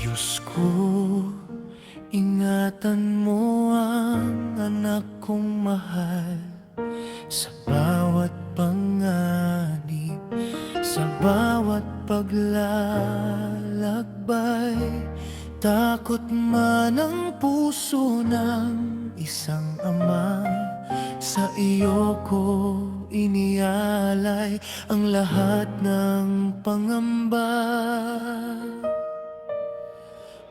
Diyos ko, ingatan mo ang anak kong mahal sa bawat panganib, sa bawat paglalakbay. Takot man ang puso ng isang ama, sa iyo ko inialay ang lahat ng pangamba.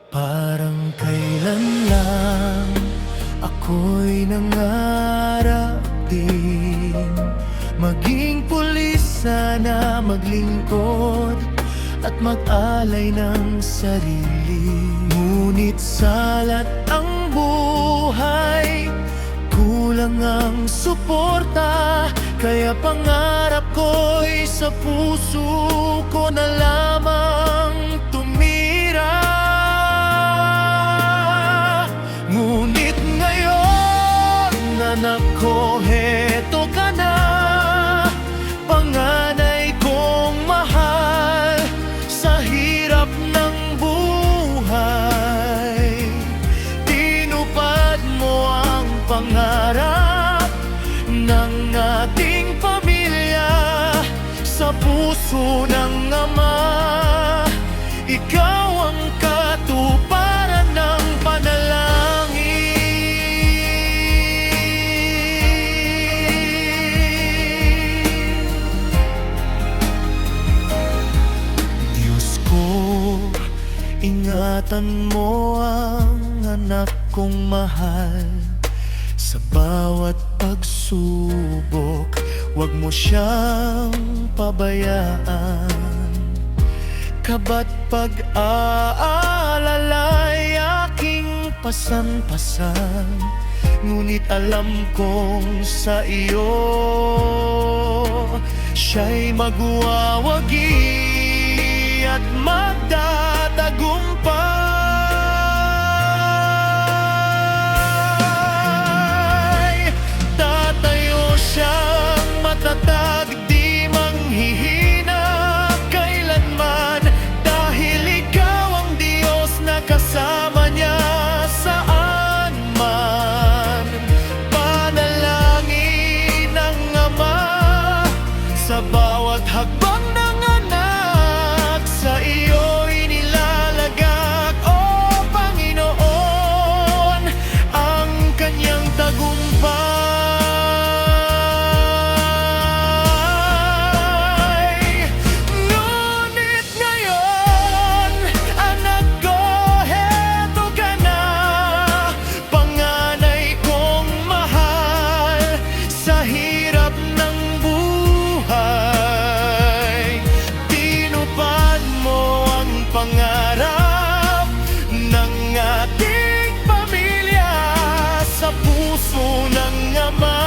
Parang kailan lang ako'y nangarap din maging pulis, sana maglingkod at mag-alay ng sarili. Ngunit salat ang buhay, kulang ang suporta, kaya pangarap ko'y sa puso ko na lamang tumira. Ngunit ngayon, anak ko, heto ka na, panganay kong mahal. Sa hirap ng buhay, tinupad mo ang pangarap ng ating pamilya. Sa puso ng ama, ikaw ang katuparan ng panalangin. Diyos ko, ingatan mo ang anak kong mahal sa bawat pagsubok. Huwag mo siyang pabayaan, kaba't pag-aalala'y aking pasan-pasan. Ngunit alam kong sa iyo siya'y magwawagi at magtatagumpay. Tatayo siyang matatag, di manghihina kailanman, dahil ikaw ang Diyos na kasama niya saan man. Panalangin ng ama sa bawat hakbang ng anak, sa iyo'y nilalagak, o Panginoon, ang kanyang tagumpay. Ngunit ngayon, anak ko, heto ka na, panganay kong mahal. Sa hirap ng buhay, tinupad mo ang pangarap ng ating pamilya. Sa puso ng ama,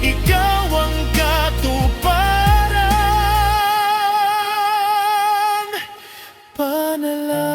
ikaw ang katuparan, panalangin.